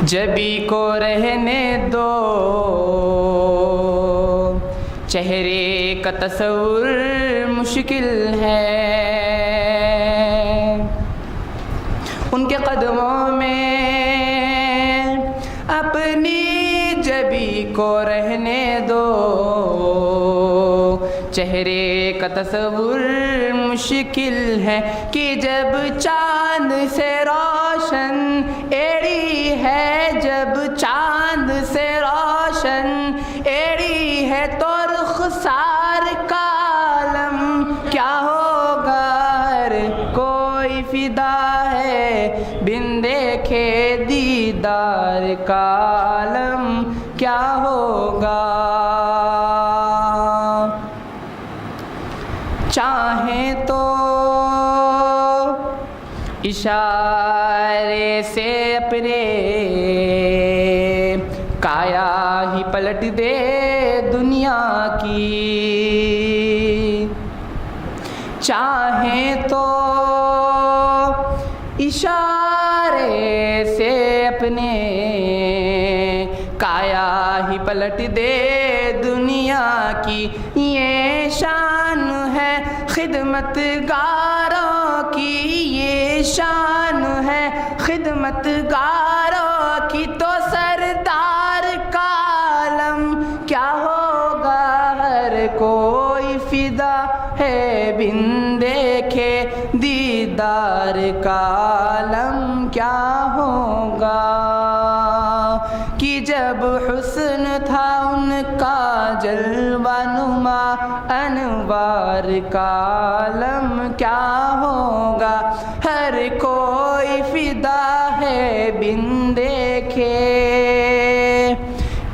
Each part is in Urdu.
جبی کو رہنے دو، چہرے کا تصور مشکل ہے، ان کے قدموں میں اپنی جبی کو رہنے دو، چہرے کا تصور مشکل ہے کہ جب چاند سے روشن ایڑی ہے، جب چاند سے روشن ایڑی ہے تو رخسار کا عالم کیا ہوگا، ہر کوئی فدا ہے بن دیکھے دیدار کا عالم کیا ہوگا۔ چاہیں تو اشارے سے اپنے کایا ہی پلٹ دے دنیا کی، چاہیں تو اشارے سے اپنے کایا ہی پلٹ دے دنیا کی، یہ شان ہے خدمت گاروں کی، یہ شان ہے خدمت گاروں کی، تو سردار کا عالم کیا ہوگا، ہر کوئی فدا ہے بن دیکھے دیدار کا عالم کیا ہوگا، کہ جب حسن تھا ان کا جلوہ نما انوار کا عالم کیا ہوگا، ہر کوئی فدا ہے بن دیکھے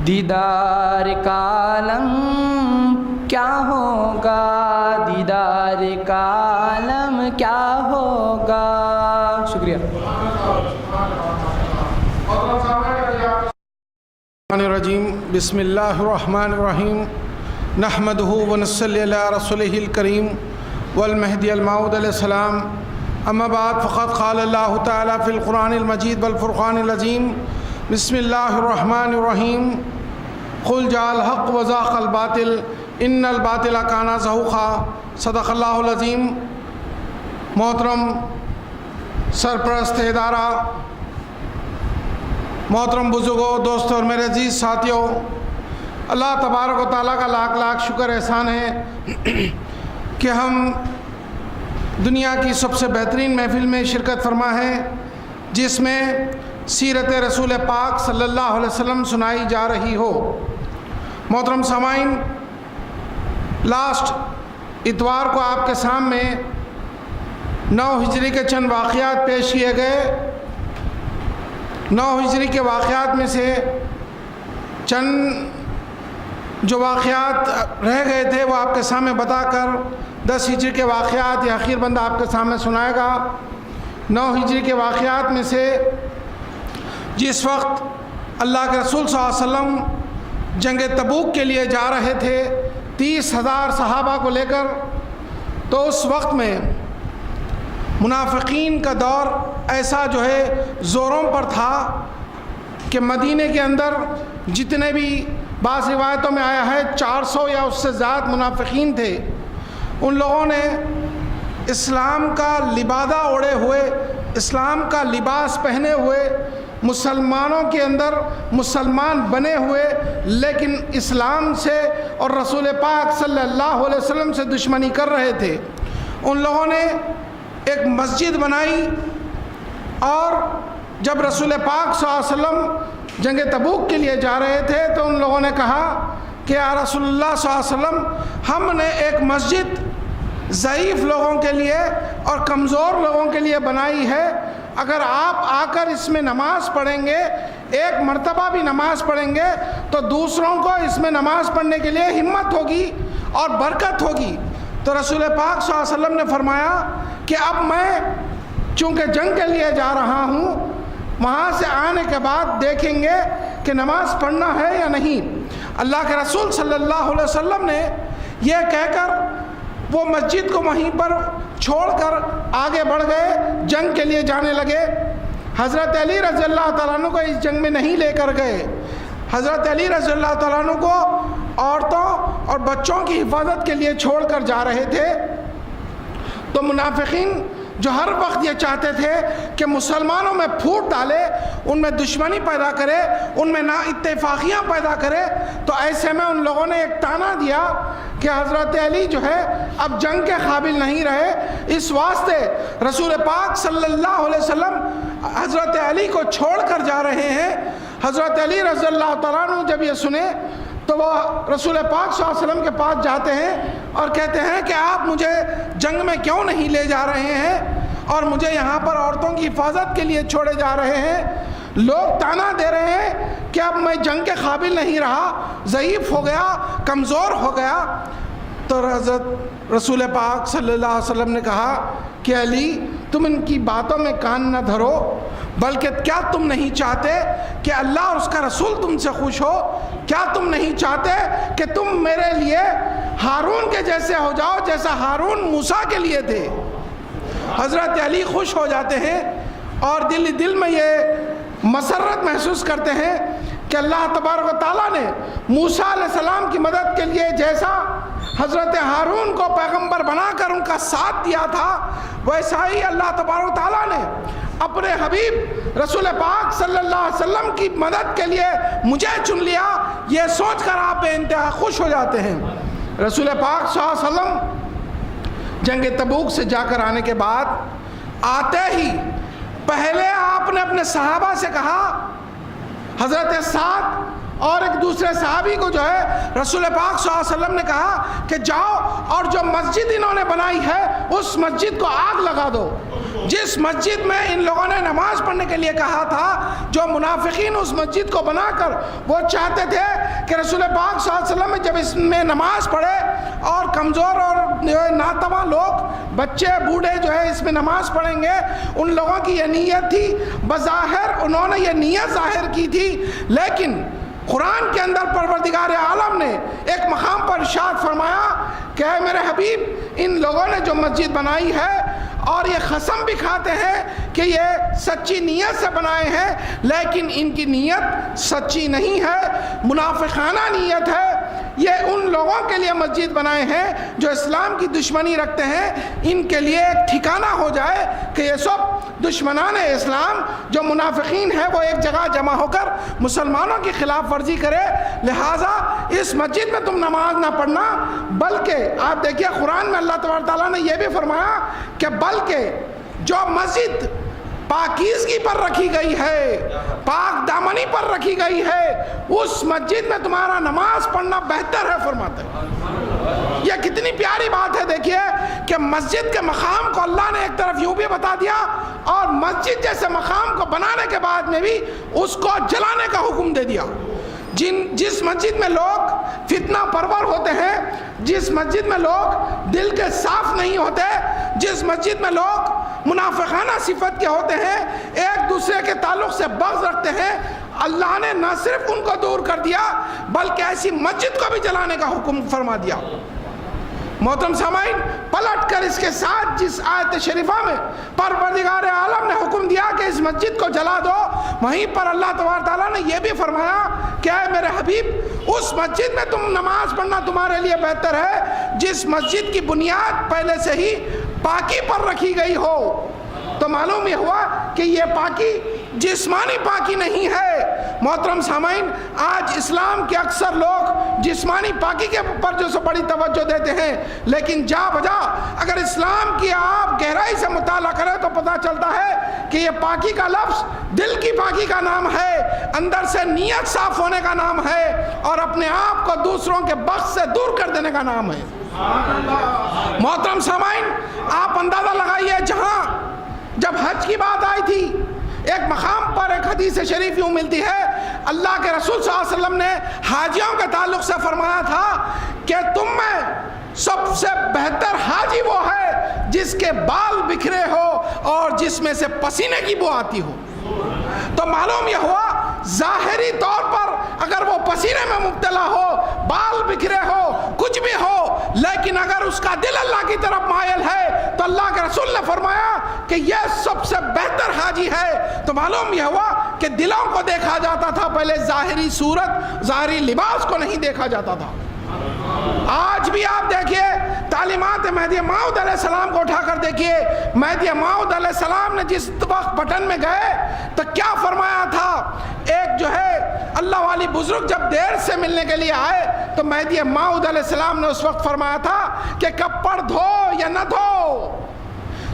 دیدار کا عالم کیا ہوگا، دیدار کا عالم کیا ہوگا۔ شکریہ۔ الرجیم بسم اللہ الرحمن الرحیم نحمدہ ونصلی علی رسولہ الکریم والمہدی الموعود علیہ السلام، اما بعد فقد قال اللہ تعالی فی القرآن المجید والفرقان العظیم، بسم اللہ الرحمن الرحیم، قل جاء الحق وزاق الباطل ان الباطل کان زہوقا، صدق اللہ العظیم۔ محترم سرپرست ادارہ، محترم بزرگوں، دوستوں اور میرے عزیز ساتھیوں، اللہ تبارک و تعالیٰ کا لاکھ لاکھ شکر احسان ہے کہ ہم دنیا کی سب سے بہترین محفل میں شرکت فرما ہے، جس میں سیرت رسول پاک صلی اللہ علیہ وسلم سنائی جا رہی ہو۔ محترم سامعین، لاسٹ اتوار کو آپ کے سامنے 9 ہجری کے چند واقعات پیش کیے گئے۔ 9 ہجری کے واقعات میں سے چند جو واقعات رہ گئے تھے وہ آپ کے سامنے بتا کر 10 ہجری کے واقعات یہ اخیر بندہ آپ کے سامنے سنائے گا۔ 9 ہجری کے واقعات میں سے جس وقت اللہ کے رسول صلی اللہ علیہ وسلم جنگ تبوک کے لیے جا رہے تھے 30,000 صحابہ کو لے کر، تو اس وقت میں منافقین کا دور ایسا جو ہے زوروں پر تھا کہ مدینے کے اندر جتنے بھی بعض روایتوں میں آیا ہے 400 یا اس سے زیادہ منافقین تھے، ان لوگوں نے اسلام کا لبادہ اوڑھے ہوئے، اسلام کا لباس پہنے ہوئے، مسلمانوں کے اندر مسلمان بنے ہوئے، لیکن اسلام سے اور رسول پاک صلی اللہ علیہ وسلم سے دشمنی کر رہے تھے۔ ان لوگوں نے ایک مسجد بنائی، اور جب رسول پاک صلی اللہ علیہ وسلم جنگ تبوک کے لیے جا رہے تھے تو ان لوگوں نے کہا کہ یا رسول اللہ صلی اللہ علیہ وسلم، ہم نے ایک مسجد ضعیف لوگوں کے لیے اور کمزور لوگوں کے لیے بنائی ہے، اگر آپ آ کر اس میں نماز پڑھیں گے، ایک مرتبہ بھی نماز پڑھیں گے، تو دوسروں کو اس میں نماز پڑھنے کے لیے ہمت ہوگی اور برکت ہوگی۔ تو رسول پاک صلی اللہ علیہ وسلم نے فرمایا کہ اب میں چونکہ جنگ کے لیے جا رہا ہوں، وہاں سے آنے کے بعد دیکھیں گے کہ نماز پڑھنا ہے یا نہیں۔ اللہ کے رسول صلی اللہ علیہ وسلم نے یہ کہہ کر وہ مسجد کو وہیں پر چھوڑ کر آگے بڑھ گئے، جنگ کے لیے جانے لگے۔ حضرت علی رضی اللہ تعالیٰ عنہ کو اس جنگ میں نہیں لے کر گئے. حضرت علی رضی اللہ تعالیٰ عنہ کو عورتوں اور بچوں کی حفاظت کے لیے چھوڑ کر جا رہے تھے. تو منافقین جو ہر وقت یہ چاہتے تھے کہ مسلمانوں میں پھوٹ ڈالے, ان میں دشمنی پیدا کرے, ان میں نا اتفاقیاں پیدا کرے, تو ایسے میں ان لوگوں نے ایک تانا دیا کہ حضرت علی جو ہے اب جنگ کے قابل نہیں رہے. اس واسطے رسول پاک صلی اللہ علیہ وسلم حضرت علی کو چھوڑ کر جا رہے ہیں. حضرت علی رضی اللہ تعالیٰ عنہ جب یہ سنے تو وہ رسول پاک صلی اللہ علیہ وسلم کے پاس جاتے ہیں اور کہتے ہیں کہ آپ مجھے جنگ میں کیوں نہیں لے جا رہے ہیں اور مجھے یہاں پر عورتوں کی حفاظت کے لیے چھوڑے جا رہے ہیں. لوگ تانا دے رہے ہیں کہ اب میں جنگ کے قابل نہیں رہا, ضعیف ہو گیا, کمزور ہو گیا. تو حضرت رسول پاک صلی اللہ علیہ وسلم نے کہا کہ علی تم ان کی باتوں میں کان نہ دھرو, بلکہ کیا تم نہیں چاہتے کہ اللہ اور اس کا رسول تم سے خوش ہو؟ کیا تم نہیں چاہتے کہ تم میرے لیے ہارون کے جیسے ہو جاؤ جیسا ہارون موسیٰ کے لیے تھے؟ حضرت علی خوش ہو جاتے ہیں اور دل میں یہ مسرت محسوس کرتے ہیں کہ اللہ تبارک و تعالیٰ نے موسیٰ علیہ السلام کی مدد کے لیے جیسا حضرت ہارون کو پیغمبر بنا کر ان کا ساتھ دیا تھا, ویسا ہی اللہ تبارک و تعالیٰ نے اپنے حبیب رسول پاک صلی اللہ علیہ وسلم کی مدد کے لیے مجھے چن لیا. یہ سوچ کر آپ بے انتہا خوش ہو جاتے ہیں. رسول پاک صلی اللہ علیہ وسلم جنگ تبوک سے جا کر آنے کے بعد آتے ہی پہلے آپ نے اپنے صحابہ سے کہا, حضرت سعد اور ایک دوسرے صحابی کو جو ہے رسول پاک صلی اللہ علیہ وسلم نے کہا کہ جاؤ اور جو مسجد انہوں نے بنائی ہے اس مسجد کو آگ لگا دو. جس مسجد میں ان لوگوں نے نماز پڑھنے کے لیے کہا تھا, جو منافقین اس مسجد کو بنا کر وہ چاہتے تھے کہ رسول پاک صلی اللہ علیہ وسلم جب اس میں نماز پڑھے اور کمزور اور ناتواں لوگ, بچے بوڑھے جو ہے اس میں نماز پڑھیں گے, ان لوگوں کی یہ نیت تھی. بظاہر انہوں نے یہ نیت ظاہر کی تھی, لیکن قرآن کے اندر پروردگار عالم نے ایک مقام پر ارشاد فرمایا کہ اے میرے حبیب, ان لوگوں نے جو مسجد بنائی ہے اور یہ قسم بھی کھاتے ہیں کہ یہ سچی نیت سے بنائے ہیں, لیکن ان کی نیت سچی نہیں ہے, منافقانہ نیت ہے. یہ ان لوگوں کے لیے مسجد بنائے ہیں جو اسلام کی دشمنی رکھتے ہیں. ان کے لیے ایک ٹھکانہ ہو جائے کہ یہ سب دشمنان اسلام جو منافقین ہیں وہ ایک جگہ جمع ہو کر مسلمانوں کی خلاف ورزی کرے, لہٰذا اس مسجد میں تم نماز نہ پڑھنا. بلکہ آپ دیکھیے قرآن میں اللہ تبارک تعالیٰ نے یہ بھی فرمایا کہ بلکہ جو مسجد پاکیزگی پر رکھی گئی ہے, پاک دامنی پر رکھی گئی ہے, اس مسجد میں تمہارا نماز پڑھنا بہتر ہے فرماتے ہیں. یہ کتنی پیاری بات ہے. دیکھیے کہ مسجد کے مقام کو اللہ نے ایک طرف یوں بھی بتا دیا اور مسجد جیسے مقام کو بنانے کے بعد میں بھی اس کو جلانے کا حکم دے دیا. جس مسجد میں لوگ فتنہ پرور ہوتے ہیں, جس مسجد میں لوگ دل کے صاف نہیں ہوتے, جس مسجد میں لوگ منافقانہ صفت کے ہوتے ہیں, ایک دوسرے کے تعلق سے بغض رکھتے ہیں, اللہ نے نہ صرف ان کو دور کر دیا بلکہ ایسی مسجد کو بھی جلانے کا حکم فرما دیا. محترم سامعین, پلٹ کر اس کے ساتھ جس آیت شریفہ میں پروردگار عالم نے حکم دیا کہ اس مسجد کو جلا دو, وہیں پر اللہ تبارک تعالیٰ نے یہ بھی فرمایا کہ اے میرے حبیب اس مسجد میں تم نماز پڑھنا تمہارے لیے بہتر ہے جس مسجد کی بنیاد پہلے سے ہی پاکی پر رکھی گئی ہو. تو معلوم یہ ہوا کہ یہ پاکی جسمانی پاکی نہیں ہے. محترم سامعین, آج اسلام کے اکثر لوگ جسمانی پاکی کے پر جو سو بڑی توجہ دیتے ہیں, لیکن جا بجا اگر اسلام کی آپ گہرائی سے مطالعہ کریں تو پتہ چلتا ہے کہ یہ پاکی کا لفظ دل کی پاکی کا نام ہے, اندر سے نیت صاف ہونے کا نام ہے, اور اپنے آپ کو دوسروں کے بغض سے دور کر دینے کا نام ہے. محترم سامعین, آپ اندازہ لگائیے, جہاں جب حج کی بات آئی تھی ایک مقام پر ایک حدیث شریف یوں ملتی ہے, اللہ کے رسول صلی اللہ علیہ وسلم نے حاجیوں کے تعلق سے فرمایا تھا کہ تم میں سب سے بہتر حاجی وہ ہے جس کے بال بکھرے ہو اور جس میں سے پسینے کی بو آتی ہو. تو معلوم یہ ہوا ظاہری طور پر اگر وہ پسینے میں مبتلا ہو, بال بکھرے ہو, کچھ بھی ہو, لیکن اگر اس کا دل اللہ کی طرف مائل ہے تو اللہ کے رسول نے فرمایا کہ یہ سب سے بہتر حاجی ہے۔ تو معلوم یہ ہوا کہ دلوں کو دیکھا جاتا تھا، پہلے ظاہری صورت، ظاہری لباس کو نہیں دیکھا جاتا تھا۔ آج بھی آپ دیکھیے تعلیمات مہدی موعود علیہ السلام کو اٹھا کر دیکھیے، مہدی موعود علیہ السلام نے جس وقت بٹن میں گئے تو کیا فرمایا تھا؟ ایک جو ہے اللہ والی بزرگ جب دیر سے ملنے کے لیے آئے تو مہدی موعود علیہ السلام نے اس وقت فرمایا تھا کہ کپڑ دھو یا نہ دھو،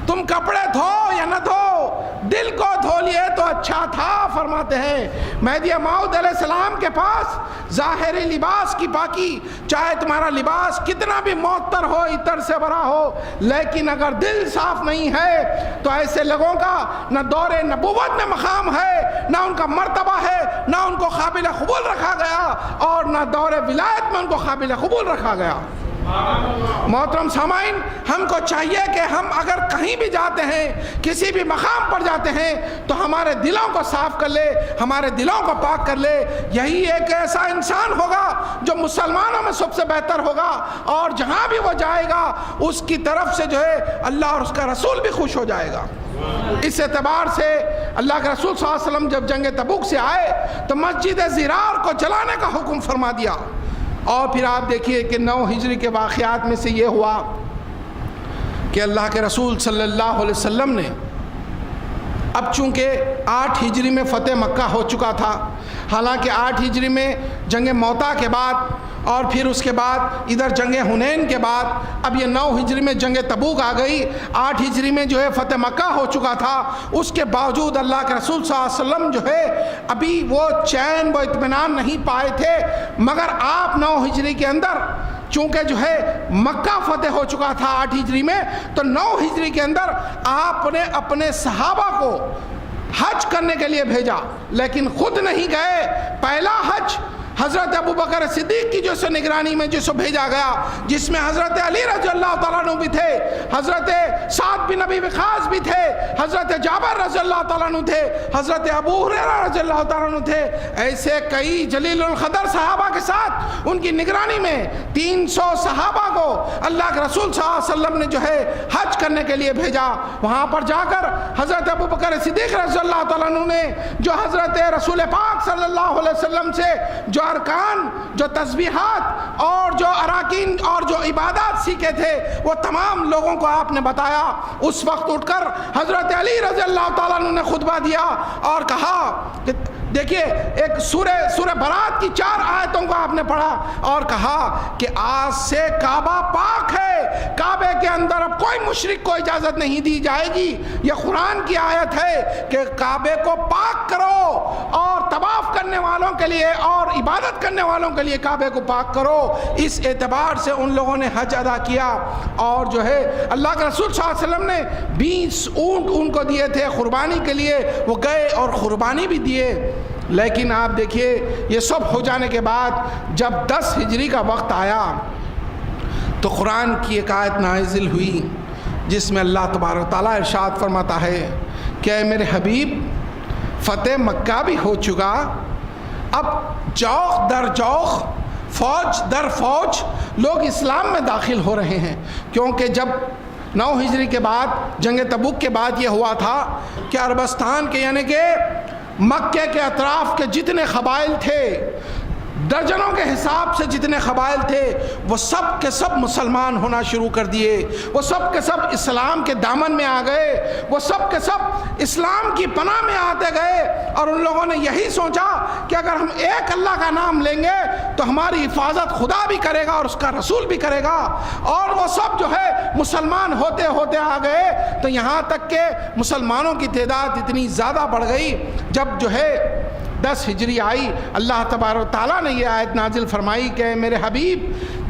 تم کپڑے دھو یا نہ دھو، دل کو دھو لیے تو اچھا تھا۔ فرماتے ہیں مہدی موعود علیہ السلام کے پاس ظاہری لباس کی پاکی، چاہے تمہارا لباس کتنا بھی معطر ہو، عطر سے بھرا ہو، لیکن اگر دل صاف نہیں ہے تو ایسے لوگوں کا نہ دور نبوت میں مقام ہے، نہ ان کا مرتبہ ہے، نہ ان کو قابل قبول رکھا گیا، اور نہ دور ولایت میں ان کو قابل قبول رکھا گیا۔ محترم سامعین، ہم کو چاہیے کہ ہم اگر کہیں بھی جاتے ہیں، کسی بھی مقام پر جاتے ہیں، تو ہمارے دلوں کو صاف کر لے، ہمارے دلوں کو پاک کر لے۔ یہی ایک ایسا انسان ہوگا جو مسلمانوں میں سب سے بہتر ہوگا، اور جہاں بھی وہ جائے گا اس کی طرف سے جو ہے اللہ اور اس کا رسول بھی خوش ہو جائے گا۔ اس اعتبار سے اللہ کے رسول صلی اللہ علیہ وسلم جب جنگ تبوک سے آئے تو مسجد زرار کو جلانے کا حکم فرما دیا۔ اور پھر آپ دیکھیے کہ 9 ہجری کے واقعات میں سے یہ ہوا کہ اللہ کے رسول صلی اللہ علیہ وسلم نے، اب چونکہ 8 ہجری میں فتح مکہ ہو چکا تھا، حالانکہ 8 ہجری میں جنگ موتا کے بعد اور پھر اس کے بعد ادھر جنگ حنین کے بعد اب یہ 9 ہجری میں جنگ تبوک آ گئی، 8 ہجری میں جو ہے فتح مکہ ہو چکا تھا۔ اس کے باوجود اللہ کے رسول صلی اللہ علیہ وسلم جو ہے ابھی وہ چین و اطمینان نہیں پائے تھے، مگر آپ 9 ہجری کے اندر چونکہ جو ہے مکہ فتح ہو چکا تھا 8 ہجری میں، تو 9 ہجری کے اندر آپ نے اپنے صحابہ کو حج کرنے کے لیے بھیجا، لیکن خود نہیں گئے۔ پہلا حج حضرت ابوبکر صدیق کی جو سو نگرانی میں جسے بھیجا گیا، جس میں حضرت علی رضی اللہ تعالیٰ عنہ بھی تھے، حضرت سعد بن ابی وقاص بھی تھے، حضرت جابر رضی اللہ تعالیٰ عنہ تھے، حضرت ابو ہریرہ رضی اللہ تعالیٰ عنہ تھے۔ ایسے کئی جلیل القدر صحابہ کے ساتھ ان کی نگرانی میں 300 صحابہ کو اللہ کے رسول صلی اللہ علیہ وسلم نے جو ہے حج کرنے کے لیے بھیجا۔ وہاں پر جا کر حضرت ابوبکر صدیق رضی اللہ تعالیٰ عنہ نے جو حضرت رسول پاک صلی اللہ علیہ وسلم سے جو ارکان، جو تسبیحات اور جو اراکین اور جو عبادات سیکھے تھے وہ تمام لوگوں کو آپ نے بتایا۔ اس وقت اٹھ کر حضرت علی رضی اللہ تعالیٰ عنہ نے خطبہ دیا اور کہا کہ دیکھیے ایک سورہ برات کی 4 آیتوں کو آپ نے پڑھا اور کہا کہ آج سے کعبہ پاک ہے، کعبے کے اندر اب کوئی مشرک کو اجازت نہیں دی جائے گی۔ یہ قرآن کی آیت ہے کہ کعبے کو پاک کرو، اور طواف کرنے والوں کے لیے اور عبادت کرنے والوں کے لیے کعبے کو پاک کرو۔ اس اعتبار سے ان لوگوں نے حج ادا کیا، اور جو ہے اللہ کے رسول صلی اللہ علیہ وسلم نے 20 اونٹ ان کو دیے تھے قربانی کے لیے، وہ گئے اور قربانی بھی دیے۔ لیکن آپ دیکھیے یہ سب ہو جانے کے بعد جب 10 ہجری کا وقت آیا تو قرآن کی ایک آیت نازل ہوئی جس میں اللہ تبارک و تعالیٰ ارشاد فرماتا ہے کہ اے میرے حبیب، فتح مکہ بھی ہو چکا، اب جوخ در جوخ، فوج در فوج لوگ اسلام میں داخل ہو رہے ہیں۔ کیونکہ جب 9 ہجری کے بعد جنگ تبوک کے بعد یہ ہوا تھا کہ عربستان کے یعنی کہ مکے کے اطراف کے جتنے قبائل تھے، درجنوں کے حساب سے جتنے قبائل تھے، وہ سب کے سب مسلمان ہونا شروع کر دیے، وہ سب کے سب اسلام کے دامن میں آ گئے، وہ سب کے سب اسلام کی پناہ میں آتے گئے۔ اور ان لوگوں نے یہی سوچا کہ اگر ہم ایک اللہ کا نام لیں گے تو ہماری حفاظت خدا بھی کرے گا اور اس کا رسول بھی کرے گا۔ اور وہ سب جو ہے مسلمان ہوتے ہوتے آ گئے، تو یہاں تک کہ مسلمانوں کی تعداد اتنی زیادہ بڑھ گئی، جب جو ہے 10 ہجری آئی، اللہ تبارک و تعالیٰ نے یہ آیت نازل فرمائی کہ میرے حبیب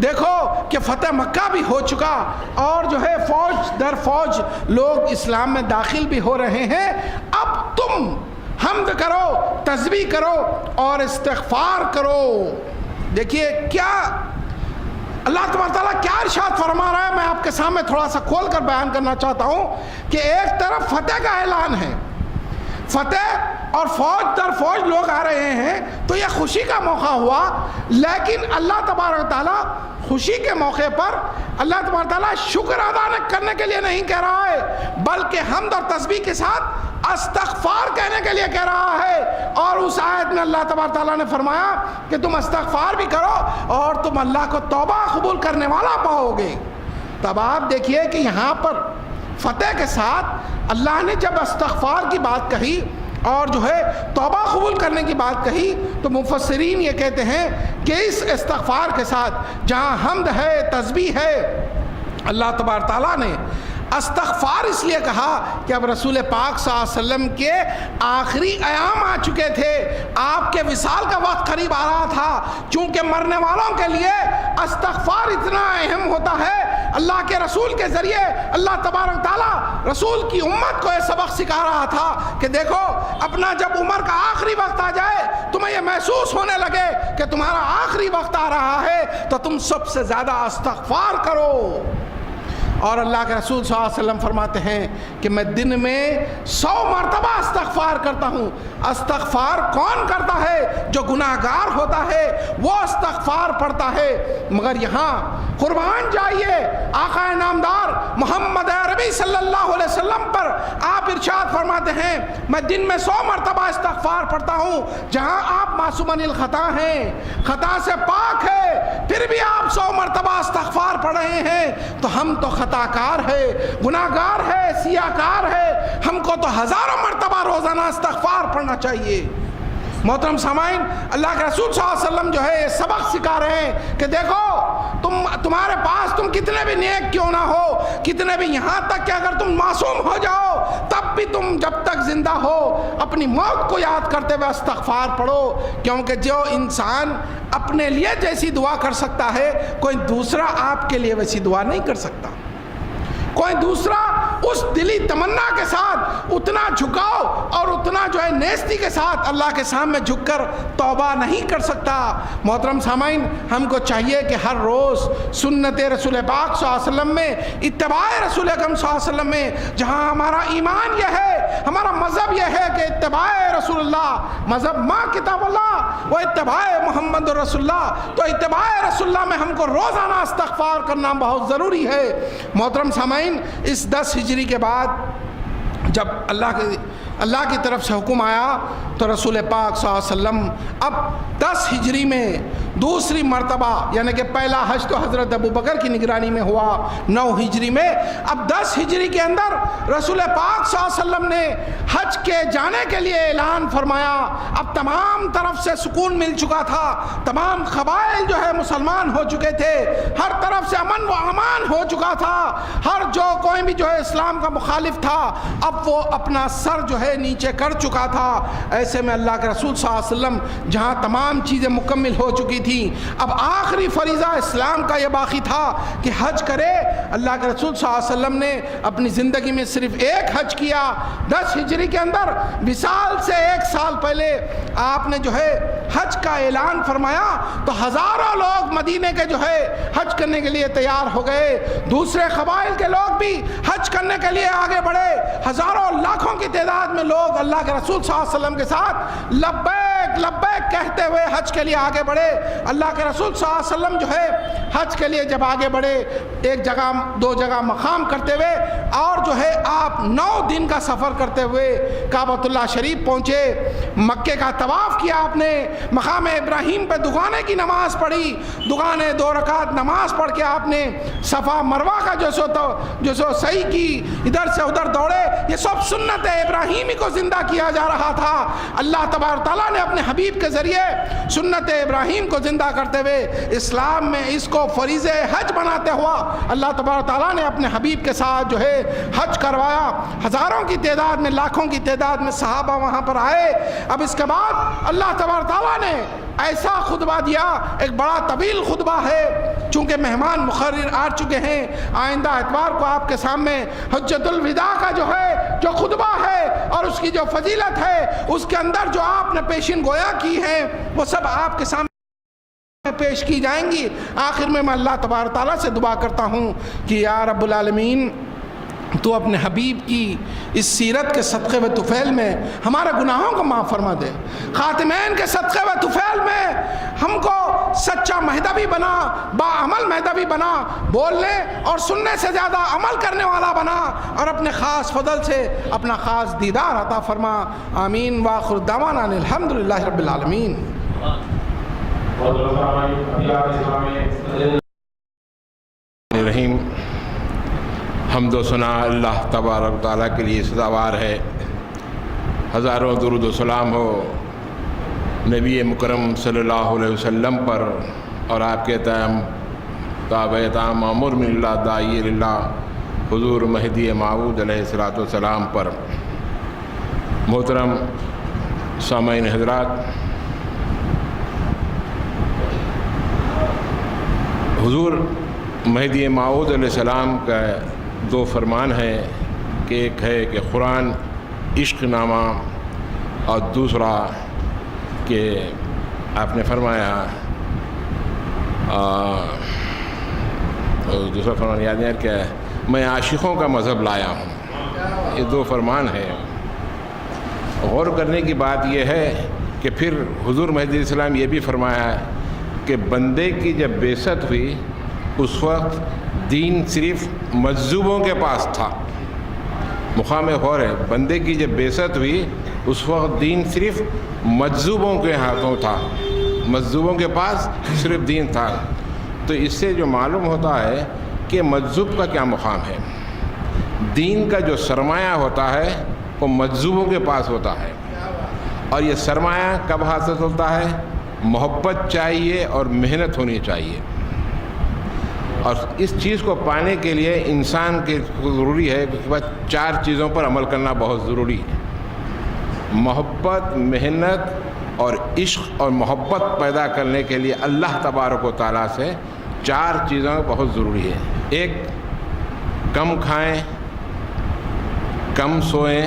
دیکھو کہ فتح مکہ بھی ہو چکا، اور جو ہے فوج در فوج لوگ اسلام میں داخل بھی ہو رہے ہیں، اب تم حمد کرو، تسبیح کرو اور استغفار کرو۔ دیکھیے کیا اللہ تبارک تعالیٰ کیا ارشاد فرما رہا ہے، میں آپ کے سامنے تھوڑا سا کھول کر بیان کرنا چاہتا ہوں کہ ایک طرف فتح کا اعلان ہے، فتح اور فوج در فوج لوگ آ رہے ہیں تو یہ خوشی کا موقع ہوا. لیکن اللہ تبارک تعالیٰ خوشی کے موقع پر اللہ تبارک تعالیٰ شکر ادا کرنے کے لیے نہیں کہہ رہا ہے، بلکہ حمد اور تسبیح کے ساتھ استغفار کہنے کے لیے کہہ رہا ہے. اور اس آیت میں اللہ تبارک تعالیٰ نے فرمایا کہ تم استغفار بھی کرو اور تم اللہ کو توبہ قبول کرنے والا پاؤ گے. تب آپ دیکھیے کہ یہاں پر فتح کے ساتھ اللہ نے جب استغفار کی بات کہی اور جو ہے توبہ قبول کرنے کی بات کہی تو مفسرین یہ کہتے ہیں کہ اس استغفار کے ساتھ جہاں حمد ہے، تسبیح ہے، اللہ تبارک تعالیٰ نے استغفار اس لیے کہا کہ اب رسول پاک صلی اللہ علیہ وسلم کے آخری ایام آ چکے تھے، آپ کے وصال کا وقت قریب آ رہا تھا. چونکہ مرنے والوں کے لیے استغفار اتنا اہم ہوتا ہے، اللہ کے رسول کے ذریعے اللہ تبارک تعالیٰ رسول کی امت کو یہ سبق سکھا رہا تھا کہ دیکھو اپنا جب عمر کا آخری وقت آ جائے، تمہیں یہ محسوس ہونے لگے کہ تمہارا آخری وقت آ رہا ہے تو تم سب سے زیادہ استغفار کرو. اور اللہ کے رسول صلی اللہ علیہ وسلم فرماتے ہیں کہ میں دن میں 100 مرتبہ استغفار کرتا ہوں. استغفار کون کرتا ہے؟ جو گناہ گار ہوتا ہے وہ استغفار پڑھتا ہے. مگر یہاں قربان جائیے آقا نامدار محمد عربی صلی اللہ علیہ وسلم پر آپ ارشاد فرماتے ہیں میں دن میں 100 مرتبہ استغفار پڑھتا ہوں. جہاں آپ معصومن الخطا ہیں، خطا سے پاک ہے، پھر بھی آپ 100 مرتبہ استغفار پڑھ رہے ہیں تو ہم تو خطا کار ہے، گناہ گار ہے، سیاہ کار ہے. ہم کو تو ہزاروں مرتبہ روزانہ استغفار پڑھنا چاہیے. محترم سامعین، اللہ کے رسول صلی اللہ علیہ وسلم جو ہے یہ سبق سکھا رہے ہیں کہ دیکھو تمہارے پاس تم کتنے بھی نیک کیوں نہ ہو، کتنے بھی، یہاں تک کہ اگر تم معصوم ہو جاؤ تب بھی تم جب تک زندہ ہو اپنی موت کو یاد کرتے ہوئے استغفار پڑھو. کیونکہ جو انسان اپنے لیے جیسی دعا کر سکتا ہے کوئی دوسرا آپ کے لیے ویسی دعا نہیں کر سکتا. کوئی دوسرا اس دلی تمنا کے ساتھ اتنا جھکاؤ اور اتنا جو ہے نیستی کے ساتھ اللہ کے سامنے جھک کر توبہ نہیں کر سکتا. محترم سامعین، ہم کو چاہیے کہ ہر روز سنت رسول پاک صلی اللہ علیہ وسلم میں، اتباع رسول اکرم صلی اللہ علیہ وسلم میں، جہاں ہمارا ایمان یہ ہے، ہمارا مذہب یہ ہے کہ اتباع رسول اللہ، مذہب ما کتاب اللہ و اتباع محمد رسول اللہ، تو اتباع رسول اللہ میں ہم کو روزانہ استغفار کرنا بہت ضروری ہے. محترم سامعین، اس 10 ہجری کے بعد جب اللہ کی طرف سے حکم آیا تو رسول پاک صلی اللہ علیہ وسلم اب 10 ہجری میں دوسری مرتبہ، یعنی کہ پہلا حج تو حضرت ابوبکر کی نگرانی میں ہوا 9 ہجری میں، اب 10 ہجری کے اندر رسول پاک صلی اللہ علیہ وسلم نے حج کے جانے کے لیے اعلان فرمایا. اب تمام طرف سے سکون مل چکا تھا، تمام قبائل جو ہے مسلمان ہو چکے تھے، ہر طرف سے امن و امان ہو چکا تھا، ہر جو کوئی بھی جو ہے اسلام کا مخالف تھا اب وہ اپنا سر جو ہے نیچے کر چکا تھا. ایسے میں اللہ کے رسول صلی اللہ علیہ وسلم جہاں تمام چیزیں مکمل ہو چکی تھی، اب آخری فریضہ اسلام کا یہ باقی تھا کہ حج کرے. اللہ کے رسول صلی اللہ علیہ وسلم نے اپنی زندگی میں صرف ایک حج کیا. 10 ہجری کے اندر وصال سے 1 سال پہلے آپ نے جو ہے حج کا اعلان فرمایا تو ہزاروں لوگ مدینے کے جو ہے حج کرنے کے لیے تیار ہو گئے. دوسرے قبائل کے لوگ بھی حج کرنے کے لیے آگے بڑھے. ہزاروں لاکھوں کی تعداد میں لوگ اللہ کے رسول صلی اللہ علیہ وسلم کے ساتھ لبیک لبیک کہتے ہوئے حج کے لیے آگے بڑھے. اللہ کے رسول صلی اللہ علیہ وسلم جو ہے حج کے لیے جب آگے بڑھے، ایک جگہ 2 جگہ مقام کرتے ہوئے اور جو ہے آپ 9 دن کا سفر کرتے ہوئے کعبۃ اللہ شریف پہنچے. مکے کا طواف کیا آپ نے، مقام ابراہیم پہ دگانے کی نماز پڑھی، دگانے 2 رکعت نماز پڑھ کے آپ نے صفا مروہ کا جو سو صحیح کی، ادھر سے ادھر دوڑے. یہ سب سنت ابراہیمی کو زندہ کیا جا رہا تھا. اللہ تبارک تعالیٰ نے اپنے حبیب کے ذریعے سنت ابراہیم کو زندہ کرتے ہوئے اسلام میں اس کو فریضہ حج بناتے ہوا اللہ تبارک تعالیٰ نے اپنے حبیب کے ساتھ جو ہے حج کروایا. ہزاروں کی تعداد میں، لاکھوں کی تعداد میں صحابہ وہاں پر آئے. اب اس کے بعد اللہ تبارک تعالیٰ نے ایسا خطبہ دیا، ایک بڑا طویل خطبہ ہے. چونکہ مہمان مقرر آ چکے ہیں، آئندہ اتوار کو آپ کے سامنے حجۃ الوداع کا جو ہے جو خطبہ ہے اور اس کی جو فضیلت ہے اس کے اندر جو آپ نے پیشین گویا کی ہے وہ سب آپ کے سامنے پیش کی جائیں گی. آخر میں اللہ تبارک تعالیٰ سے دعا کرتا ہوں کہ یا رب العالمین تو اپنے حبیب کی اس سیرت کے صدقے و طفیل میں ہمارے گناہوں کو معاف فرما دے. خاتمین کے صدقے و طفیل میں ہم کو سچا مہدوی بنا، باعمل مہدوی بنا، بولنے اور سننے سے زیادہ عمل کرنے والا بنا، اور اپنے خاص فضل سے اپنا خاص دیدار عطا فرما. آمین. وآخر دعوانا الحمدللہ رب العالمین. رحیم. حمد و ثنا اللہ تبارک و تعالیٰ کے لیے سزاوار ہے. ہزاروں درود و سلام ہو نبی مکرم صلی اللہ علیہ وسلم پر اور آپ کے تابع معمور من اللہ داعی اللہ حضور مہدی موعود علیہ الصلوۃ والسلام پر. محترم سامعین حضرات، حضور مہدی موعود علیہ السلام کا دو فرمان ہے کہ ایک ہے کہ قرآن عشق نامہ، اور دوسرا کہ آپ نے فرمایا دوسرا فرمان یاد ہے کہ میں عاشقوں کا مذہب لایا ہوں. یہ دو فرمان ہے. غور کرنے کی بات یہ ہے کہ پھر حضور مہدی علیہ السلام یہ بھی فرمایا ہے کہ بندے کی جب بعثت ہوئی اس وقت دین صرف مجذوبوں کے پاس تھا. مقام غور ہے، بندے کی جب بعثت ہوئی اس وقت دین صرف مجذوبوں کے ہاتھوں تھا، مجذوبوں کے پاس صرف دین تھا. تو اس سے جو معلوم ہوتا ہے کہ مجذوب کا کیا مقام ہے. دین کا جو سرمایہ ہوتا ہے وہ مجذوبوں کے پاس ہوتا ہے. اور یہ سرمایہ کب حاصل ہوتا ہے؟ محبت چاہیے اور محنت ہونی چاہیے. اور اس چیز کو پانے کے لیے انسان کے ضروری ہے کہ بس 4 چیزوں پر عمل کرنا بہت ضروری ہے. محبت، محنت اور عشق اور محبت پیدا کرنے کے لیے اللہ تبارک و تعالیٰ سے 4 چیزیں بہت ضروری ہے. ایک، کم کھائیں، کم سوئیں،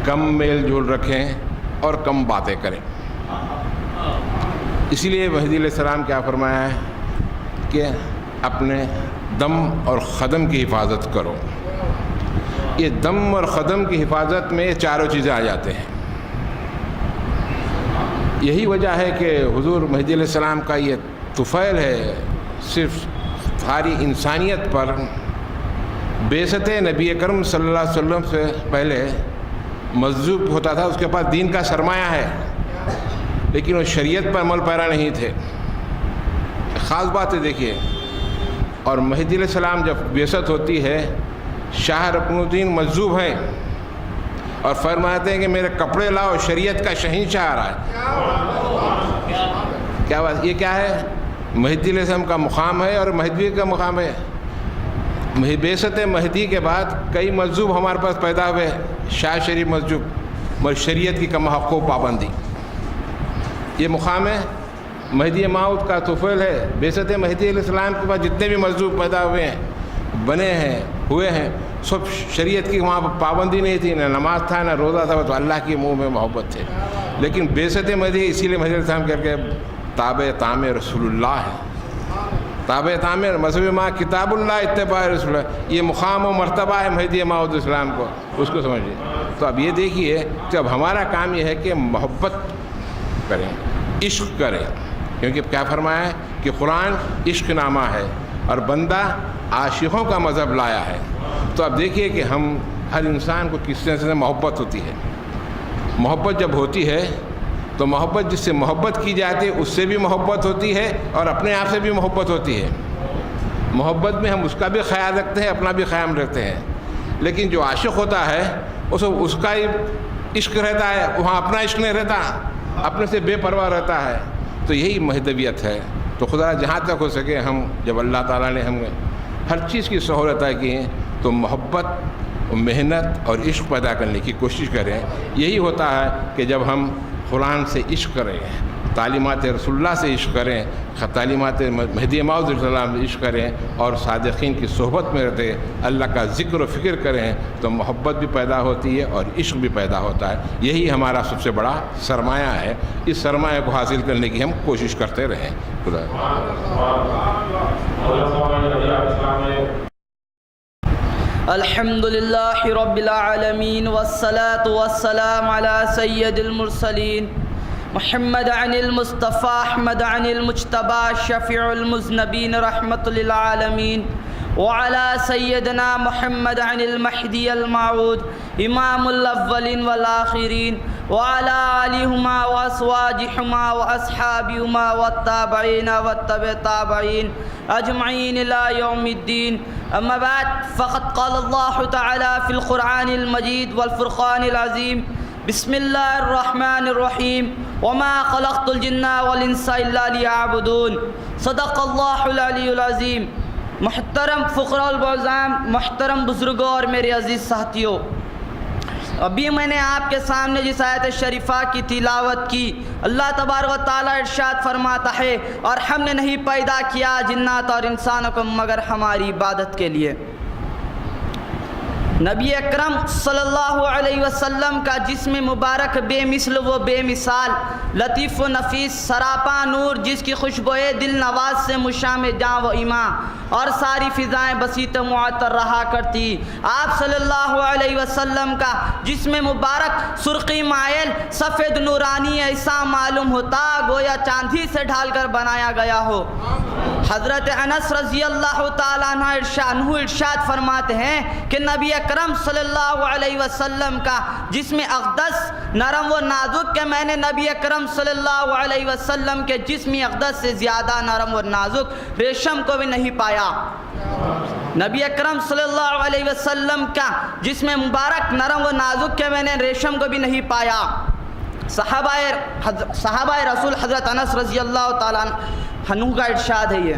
کم میل جول رکھیں اور کم باتیں کریں. اسی لیے مہدی علیہ السلام کیا فرمایا ہے کہ اپنے دم اور قدم کی حفاظت کرو. یہ دم اور قدم کی حفاظت میں یہ 4 چیزیں آ جاتے ہیں. یہی وجہ ہے کہ حضور مہدی علیہ السلام کا یہ طفیل ہے، صرف ساری انسانیت پر. بعثت نبی اکرم صلی اللہ علیہ وسلم سے پہلے مجذوب ہوتا تھا، اس کے پاس دین کا سرمایہ ہے لیکن وہ شریعت پر عمل پیرا نہیں تھے. خاص بات ہے دیکھیے. اور مہدی علیہ السلام جب بعثت ہوتی ہے، شاہ رکن الدین مجذوب ہیں اور فرماتے ہیں کہ میرے کپڑے لاؤ، شریعت کا شہنشاہ آ رہا ہے. کیا بات، یہ کیا ہے؟ مہدی علیہ السلام کا مقام ہے اور مہدوی کا مقام ہے. بعثت مہدی کے بعد کئی مجذوب ہمارے پاس پیدا ہوئے. شاہ شریف مجذوب، مگر شریعت کی کم حق و پابندی. یہ مقام ہے مہدی موعود کا طفیل ہے. بعثت مہدی علیہ السلام کے بعد جتنے بھی مجذوب پیدا ہوئے ہیں، بنے ہیں، ہوئے ہیں، سب شریعت کی وہاں پابندی نہیں تھی، نہ نماز تھا نہ روزہ تھا، تو اللہ کے منہ میں محبت تھے. لیکن بعثت مہدی، اسی لیے مہدی علیہ السلام کر کے تابع طعام رسول اللہ ہے. تابع طعام مذہب ماں کتاب اللہ اتباع رسول اللہ. یہ مقام و مرتبہ ہے مہدی موعود اسلام کو، اس کو سمجھیے. تو اب یہ دیکھیے کہ اب ہمارا کام یہ ہے کہ محبت کریں، عشق کریں، کیونکہ کیا فرمایا ہے کہ قرآن عشق نامہ ہے اور بندہ عاشقوں کا مذہب لایا ہے. تو اب دیکھیے کہ ہم ہر انسان کو کس طرح سے محبت ہوتی ہے. محبت جب ہوتی ہے تو محبت جس سے محبت کی جاتی ہے اس سے بھی محبت ہوتی ہے اور اپنے آپ سے بھی محبت ہوتی ہے. محبت میں ہم اس کا بھی خیال رکھتے ہیں، اپنا بھی خیال رکھتے ہیں. لیکن جو عاشق ہوتا ہے اس کا ہی عشق رہتا ہے، وہاں اپنا عشق نہیں رہتا، اپنے سے بے پرواہ رہتا ہے. تو یہی مہدویت ہے. تو خدا جہاں تک ہو سکے ہم، جب اللہ تعالیٰ نے ہمیں ہر چیز کی سہولتیں کی ہیں، تو محبت، محنت اور عشق پیدا کرنے کی کوشش کریں. یہی ہوتا ہے کہ جب ہم قرآن سے عشق کریں، تعلیمات رسول اللہ سے عشق کریں، تعلیمات مہدی موعود علیہ السلام سے عشق کریں اور صادقین کی صحبت میں رہتے اللہ کا ذکر و فکر کریں، تو محبت بھی پیدا ہوتی ہے اور عشق بھی پیدا ہوتا ہے. یہی ہمارا سب سے بڑا سرمایہ ہے. اس سرمایہ کو حاصل کرنے کی ہم کوشش کرتے رہیں. خدا الحمد للہ رب العالمین والصلاة والسلام على سید المرسلین محمد عن المصطفى احمد عن المجتبى شفیع المذنبین رحمت للعالمین وعلى سيدنا محمد عن المهدي الموعود امام الاولین والآخرین وعلى آلهما وازواجهما واصحابهما والتابعین والتبع التابعین اجمعین الى یوم الدین. اما بعد فقد قال الله تعالى في القرآن المجید والفرقان العظیم بسم اللہ الرحمن الرحیم وما خلقت الجن والانس الا ليعبدون صدق اللہ العلی العظیم. محترم فقراء البعضام، محترم بزرگوں اور میرے عزیز ساتھیوں، ابھی میں نے آپ کے سامنے جس آیت شریفہ کی تلاوت کی، اللہ تبارک و تعالیٰ ارشاد فرماتا ہے اور ہم نے نہیں پیدا کیا جنات اور انسانوں کو مگر ہماری عبادت کے لیے. نبی اکرم صلی اللہ علیہ وسلم کا جسم مبارک بے مثل و بے مثال، لطیف و نفیس، سراپا نور، جس کی خوشبوئے دل نواز سے مشام جاں و ایماں اور ساری فضائیں بسیط و معطر رہا کرتی. آپ صلی اللہ علیہ وسلم کا جسم مبارک سرخی مائل سفید نورانی ایسا معلوم ہوتا گویا چاندی سے ڈھال کر بنایا گیا ہو. حضرت انس رضی اللہ تعالیٰ عنہ ارشاد فرماتے ہیں کہ نبی اکرم صلی اللہ علیہ وسلم کا جسم اقدس نرم و نازک کہ میں نے نبی اکرم صلی اللہ علیہ وسلم کے جسم اقدس سے زیادہ نرم و نازک ریشم کو بھی نہیں پایا. نبی اکرم صلی اللہ علیہ وسلم کا جسم مبارک نرم و نازک کہ میں نے ریشم کو بھی نہیں پایا. صحابہ رسول حضرت انس رضی اللہ تعالیٰ عنہ کا ارشاد ہے یہ.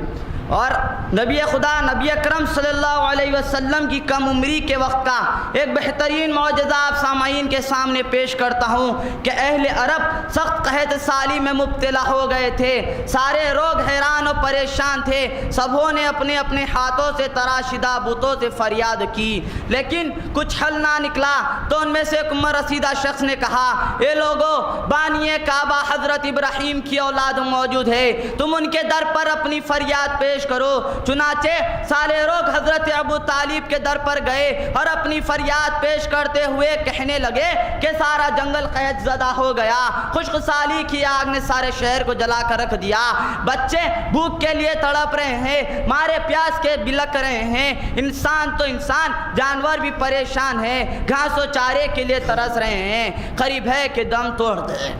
اور نبی خدا نبی اکرم صلی اللہ علیہ وسلم کی کم عمری کے وقت کا ایک بہترین معجزہ آپ سامعین کے سامنے پیش کرتا ہوں کہ اہل عرب سخت قحط سالی میں مبتلا ہو گئے تھے. سارے لوگ حیران و پریشان تھے. سبوں نے اپنے اپنے ہاتھوں سے تراشدہ بتوں سے فریاد کی لیکن کچھ حل نہ نکلا. تو ان میں سے ایک عمر رسیدہ شخص نے کہا، اے لوگو، بانی کعبہ حضرت ابراہیم کی اولاد موجود ہے، تم ان کے در پر اپنی فریاد پیش کرو. چنانچہ سارے لوگ حضرت ابو طالب کے در پر گئے اور اپنی فریاد پیش کرتے ہوئے کہنے لگے کہ سارا جنگل قحط زدہ ہو گیا، خشک سالی کی آگ نے سارے شہر کو جلا کر رکھ دیا، بچے بھوک کے لیے تڑپ رہے ہیں، مارے پیاس کے بلک رہے ہیں، انسان تو انسان جانور بھی پریشان ہیں، گھاس و چارے کے لیے ترس رہے ہیں، قریب ہے کہ دم توڑ دے.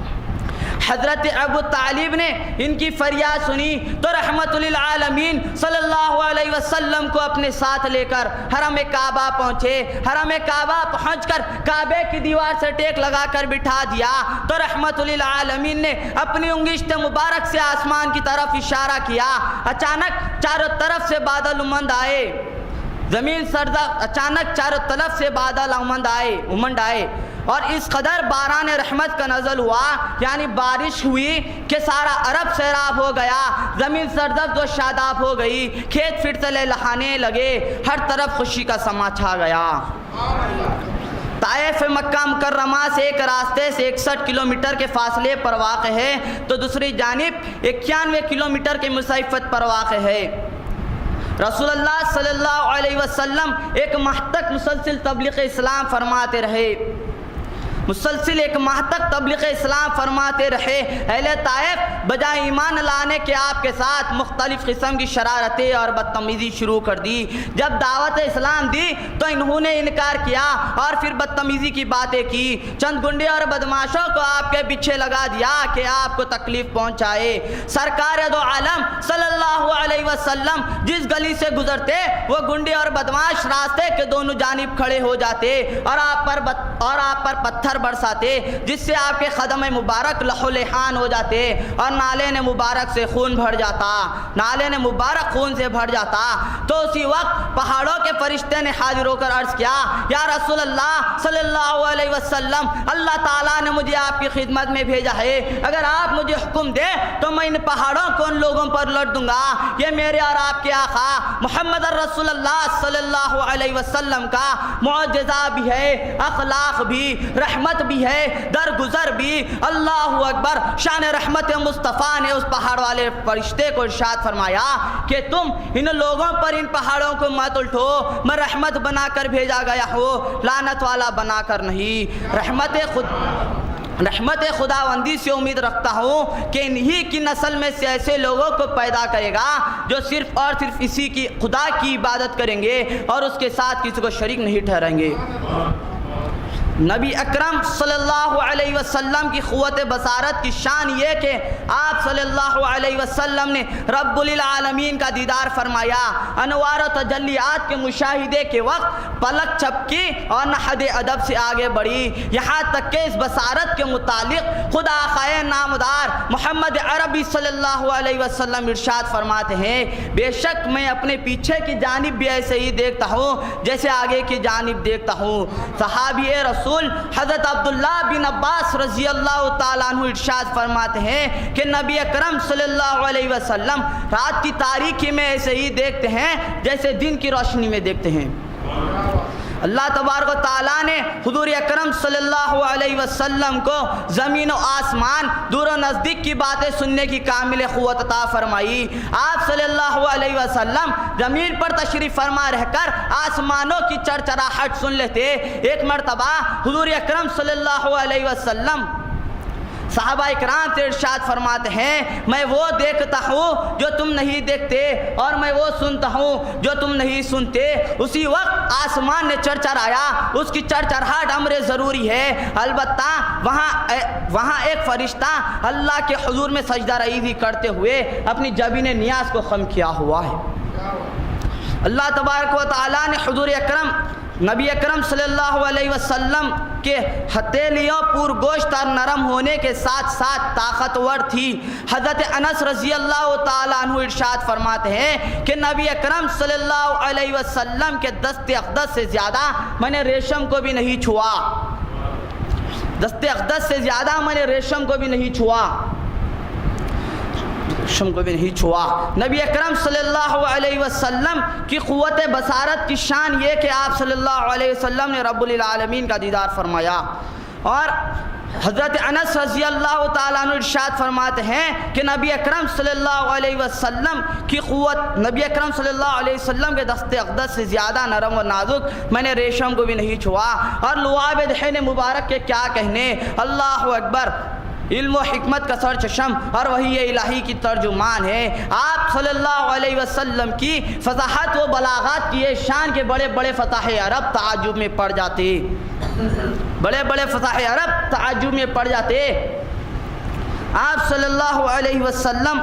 حضرت ابو طالب نے ان کی فریاد سنی تو رحمت للعالمین صلی اللہ علیہ وسلم کو اپنے ساتھ لے کر حرم کعبہ پہنچے. حرم کعبہ پہنچ کر کعبے کی دیوار سے ٹیک لگا کر بٹھا دیا تو رحمت للعالمین نے اپنی انگشت مبارک سے آسمان کی طرف اشارہ کیا. اچانک چاروں طرف سے بادل امنڈ آئے، زمین سرزا، اچانک چاروں طرف سے بادل امنڈ آئے اور اس قدر باران رحمت کا نزل ہوا، یعنی بارش ہوئی کہ سارا عرب سیراب ہو گیا، زمین سرزب و شاداب ہو گئی، کھیت پھر سے لہلانے لگے، ہر طرف خوشی کا سما چھا گیا. طائف مکہ مکرمہ سے ایک راستے سے 61 کلومیٹر کے فاصلے پر واقع ہے تو دوسری جانب 91 کلومیٹر کے مسافت پر واقع ہے. رسول اللہ صلی اللہ علیہ وسلم ایک ماہ تک مسلسل تبلیغ اسلام فرماتے رہے، ایک ماہ تک تبلیغ اسلام فرماتے رہے. اہل طائف بجائے ایمان لانے کے آپ کے ساتھ مختلف قسم کی شرارتیں اور بدتمیزی شروع کر دی. جب دعوت اسلام دی تو انہوں نے انکار کیا اور پھر بدتمیزی کی باتیں کی. چند گنڈے اور بدماشوں کو آپ کے پیچھے لگا دیا کہ آپ کو تکلیف پہنچائے. سرکار دو عالم صلی اللہ علیہ وسلم جس گلی سے گزرتے وہ گنڈے اور بدماش راستے کے دونوں جانب کھڑے ہو جاتے اور آپ پر پتھر برساتے جس سے آپ کے قدم مبارک لہو لہان ہو جاتے اور نالے نے مبارک سے خون بھر جاتا. تو اسی وقت پہاڑوں کے فرشتے نے حاضر ہو کر عرض کیا، یا رسول اللہ صلی اللہ علیہ وسلم، اللہ تعالیٰ نے مجھے آپ کی خدمت میں بھیجا ہے، اگر آپ مجھے حکم دے تو میں ان پہاڑوں کو ان لوگوں پر لوٹ دوں گا. یہ میرے اور آپ کے آقا محمد رسول اللہ صلی اللہ علیہ وسلم کا معجزہ بھی ہے، اخلاق بھی، رحمت رحمت بھی ہے درگزر بھی۔ اللہ اکبر۔ شان رحمت مصطفیٰ نے اس پہاڑ والے فرشتے کو ارشاد فرمایا کہ تم ان لوگوں پر ان پہاڑوں کو مت الٹو، میں رحمت بنا کر بھیجا گیا ہوں، لعنت والا بنا کر نہیں۔ رحمت خداوندی سے امید رکھتا ہوں کہ انہی کی نسل میں سے ایسے لوگوں کو پیدا کرے گا جو صرف اور صرف اسی کی خدا کی عبادت کریں گے اور اس کے ساتھ کسی کو شریک نہیں ٹھہرائیں گے۔ نبی اکرم صلی اللہ علیہ وسلم کی قوت بصارت کی شان یہ کہ آپ صلی اللہ علیہ وسلم نے رب العالمین کا دیدار فرمایا، انوار و تجلیات کے مشاہدے کے وقت پلک جھپکی اور نہ حد ادب سے آگے بڑھی، یہاں تک کہ اس بصارت کے متعلق خدا خیر نامدار محمد عربی صلی اللہ علیہ وسلم ارشاد فرماتے ہیں، بے شک میں اپنے پیچھے کی جانب بھی ایسے ہی دیکھتا ہوں جیسے آگے کی جانب دیکھتا ہوں۔ صحابی رسول حضرت عبداللہ بن عباس رضی اللہ تعالیٰ عنہ ارشاد فرماتے ہیں کہ نبی اکرم صلی اللہ علیہ وسلم رات کی تاریکی میں ایسے ہی دیکھتے ہیں جیسے دن کی روشنی میں دیکھتے ہیں۔ اللہ تبارک و تعالیٰ نے حضور اکرم صلی اللہ علیہ وسلم کو زمین و آسمان دور و نزدیک کی باتیں سننے کی کامل قوت عطا فرمائی۔ آپ صلی اللہ علیہ وسلم زمین پر تشریف فرما رہ کر آسمانوں کی چرچراہٹ سن لیتے۔ ایک مرتبہ حضور اکرم صلی اللہ علیہ وسلم صحابہ اکرام سے ارشاد فرماتے ہیں، میں وہ دیکھتا ہوں جو تم نہیں دیکھتے اور میں وہ سنتا ہوں جو تم نہیں سنتے۔ اسی وقت آسمان نے چرچرایا، اس کی چرچراہٹ امر ضروری ہے، البتہ وہاں ایک فرشتہ اللہ کے حضور میں سجدہ ریزی کرتے ہوئے اپنی جبین نیاز کو خم کیا ہوا ہے۔ اللہ تبارک و تعالیٰ نے حضور اکرم نبی اکرم صلی اللہ علیہ وسلم کے ہتھیلیوں پرگوشت اور نرم ہونے کے ساتھ ساتھ طاقتور تھی۔ حضرت انس رضی اللہ تعالیٰ عنہ ارشاد فرماتے ہیں کہ نبی اکرم صلی اللہ علیہ وسلم کے دست اقدس سے زیادہ میں نے ریشم کو بھی نہیں چھوا، دست اقدس سے زیادہ میں نے ریشم کو بھی نہیں چھوا، نبی اکرم صلی اللہ علیہ وسلم کی قوت بصارت کی شان یہ کہ آپ صلی اللہ علیہ وسلم نے رب العالمین کا دیدار فرمایا۔ اور حضرت انس رضی اللہ تعالیٰ عنہ ارشاد فرماتے ہیں کہ نبی اکرم صلی اللہ علیہ وسلم کی قوت، نبی اکرم صلی اللہ علیہ وسلم کے دست اقدس سے زیادہ نرم و نازک میں نے ریشم کو بھی نہیں چھوا۔ اور لعاب دہن مبارک کے کیا کہنے، اللہ اکبر، علم و حکمت کا سر چشم اور وحی الہی کی ترجمان ہے۔ آپ صلی اللہ علیہ وسلم کی فصاحت و بلاغت کی یہ شان کے بڑے بڑے فصاح عرب تعجب میں پڑ جاتے، بڑے بڑے فصاح عرب تعجب میں پڑ جاتے۔ آپ صلی اللہ علیہ وسلم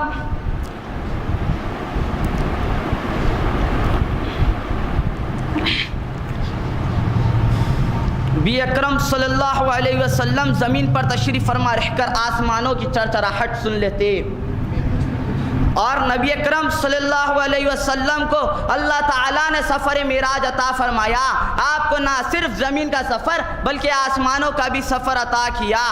نبی اکرم صلی اللہ علیہ وسلم زمین پر تشریف فرما رہ کر آسمانوں کی چرچراہٹ سن لیتے، اور نبی اکرم صلی اللہ علیہ وسلم کو اللہ تعالیٰ نے سفر معراج عطا فرمایا۔ آپ کو نہ صرف زمین کا سفر بلکہ آسمانوں کا بھی سفر عطا کیا،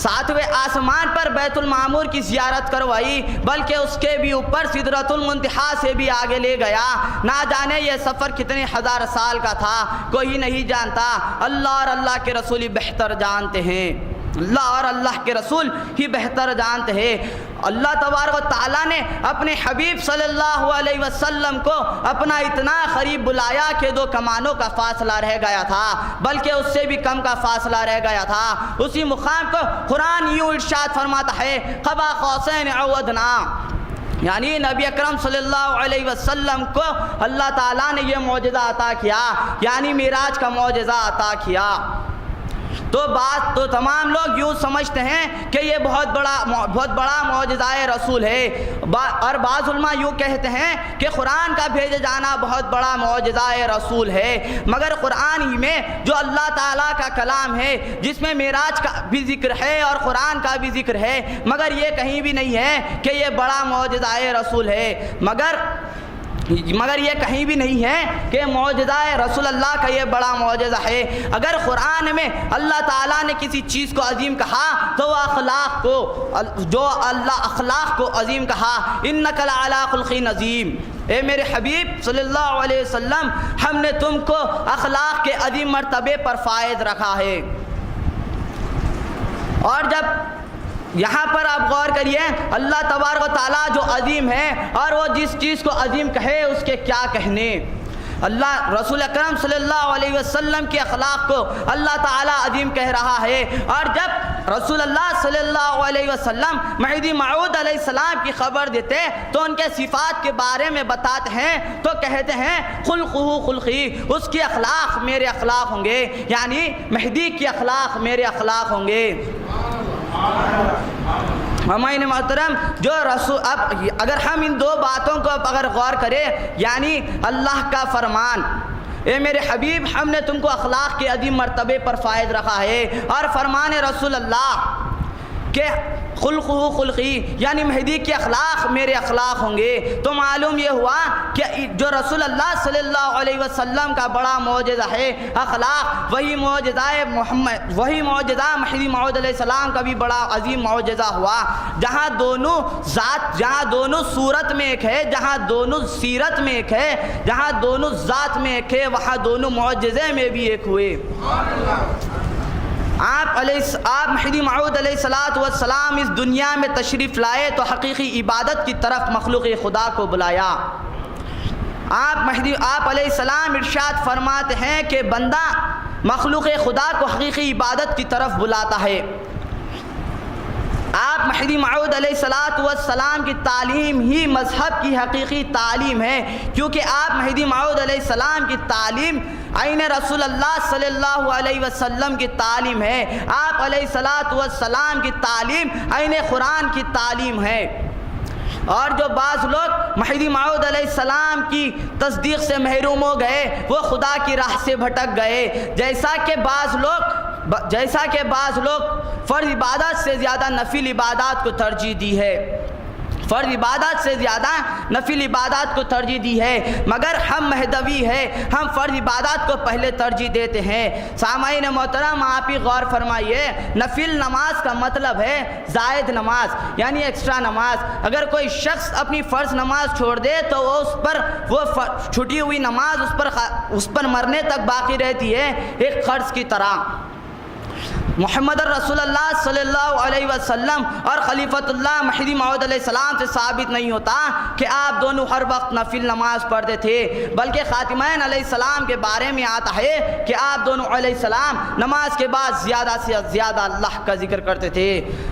ساتویں آسمان پر بیت المعمور کی زیارت کروائی، بلکہ اس کے بھی اوپر سدرۃ المنتہا سے بھی آگے لے گیا۔ نہ جانے یہ سفر کتنے ہزار سال کا تھا، کوئی نہیں جانتا، اللہ اور اللہ کے رسول ہی بہتر جانتے ہیں، اللہ اور اللہ کے رسول ہی بہتر جانتے ہیں۔ اللہ تبارک و تعالیٰ نے اپنے حبیب صلی اللہ علیہ وسلم کو اپنا اتنا قریب بلایا کہ 2 کمانوں کا فاصلہ رہ گیا تھا، بلکہ اس سے بھی کم کا فاصلہ رہ گیا تھا۔ اسی مقام کو قرآن یوں ارشاد فرماتا ہے، قبا قوسین او ادنا، یعنی نبی اکرم صلی اللہ علیہ وسلم کو اللہ تعالیٰ نے یہ معجزہ عطا کیا، یعنی معراج کا معجزہ عطا کیا۔ تو تمام لوگ یوں سمجھتے ہیں کہ یہ بہت بڑا معجزہ رسول ہے، اور بعض علماء یوں کہتے ہیں کہ قرآن کا بھیجے جانا بہت بڑا معجزہ رسول ہے، مگر قرآن ہی میں جو اللہ تعالیٰ کا کلام ہے، جس میں معراج کا بھی ذکر ہے اور قرآن کا بھی ذکر ہے، مگر یہ کہیں بھی نہیں ہے کہ یہ بڑا معجزہ رسول ہے، مگر یہ کہیں بھی نہیں ہے کہ معجزہ رسول اللہ کا یہ بڑا معجزہ ہے۔ اگر قرآن میں اللہ تعالیٰ نے کسی چیز کو عظیم کہا تو وہ اخلاق کو عظیم کہا، انک لعلی خلق عظیم، اے میرے حبیب صلی اللہ علیہ وسلم، ہم نے تم کو اخلاق کے عظیم مرتبے پر فائز رکھا ہے۔ اور جب یہاں پر آپ غور کریے اللہ تبارک و تعالیٰ جو عظیم ہے اور وہ جس چیز کو عظیم کہے اس کے کیا کہنے. اللہ رسول اکرم صلی اللہ علیہ وسلم کے اخلاق کو اللہ تعالیٰ عظیم کہہ رہا ہے. اور جب رسول اللہ صلی اللہ علیہ وسلم مہدی موعود علیہ السلام کی خبر دیتے تو ان کے صفات کے بارے میں بتاتے ہیں تو کہتے ہیں خلقہ خلقی، اس کے اخلاق میرے اخلاق ہوں گے، یعنی مہدی کے اخلاق میرے اخلاق ہوں گے. ہمارے محترم جو رسول، اب اگر ہم ان دو باتوں کو اگر غور کریں، یعنی اللہ کا فرمان اے میرے حبیب ہم نے تم کو اخلاق کے عظیم مرتبے پر فائز رکھا ہے، اور فرمان رسول اللہ کہ خلقہ خلقی یعنی مہدی کے اخلاق میرے اخلاق ہوں گے، تو معلوم یہ ہوا کہ جو رسول اللہ صلی اللہ علیہ وسلم کا بڑا معجزہ ہے اخلاق، وہی معجزہ مہدی موعود علیہ السلام کا بھی بڑا عظیم معجزہ ہوا. جہاں دونوں ذات، جہاں دونوں صورت میں ایک ہے، جہاں دونوں سیرت میں ایک ہے، جہاں دونوں ذات میں ایک ہے، وہاں دونوں معجزے میں بھی ایک ہوئے. آپ مہدی موعود علیہ السلام اس دنیا میں تشریف لائے تو حقیقی عبادت کی طرف مخلوق خدا کو بلایا. آپ علیہ السلام ارشاد فرماتے ہیں کہ بندہ مخلوق خدا کو حقیقی عبادت کی طرف بلاتا ہے. آپ مہدی موعود علیہ السلام کی تعلیم ہی مذہب کی حقیقی تعلیم ہے، کیونکہ آپ مہدی موعود علیہ السلام کی تعلیم عین رسول اللہ صلی اللہ علیہ وسلم کی تعلیم ہے. آپ علیہ السلام کی تعلیم عین قرآن کی تعلیم ہے. اور جو بعض لوگ مہدی موعود علیہ السلام کی تصدیق سے محروم ہو گئے وہ خدا کی راہ سے بھٹک گئے، جیسا کہ بعض لوگ فرض عبادت سے زیادہ نفل عبادات کو ترجیح دی ہے، فرض عبادت سے زیادہ نفل عبادات کو ترجیح دی ہے. مگر ہم مہدوی ہے، ہم فرض عبادات کو پہلے ترجیح دیتے ہیں. سامعین محترم آپ ہی غور فرمائیے، نفل نماز کا مطلب ہے زائد نماز یعنی ایکسٹرا نماز. اگر کوئی شخص اپنی فرض نماز چھوڑ دے تو وہ چھٹی ہوئی نماز اس پر مرنے تک باقی رہتی ہے، ایک قرض کی طرح. محمد رسول اللہ صلی اللہ علیہ وسلم اور خلیفۃ اللہ مہدی موعود علیہ السلام سے ثابت نہیں ہوتا کہ آپ دونوں ہر وقت نفل نماز پڑھتے تھے، بلکہ خاتمین علیہ السلام کے بارے میں آتا ہے کہ آپ دونوں علیہ السلام نماز کے بعد زیادہ سے زیادہ اللہ کا ذکر کرتے تھے.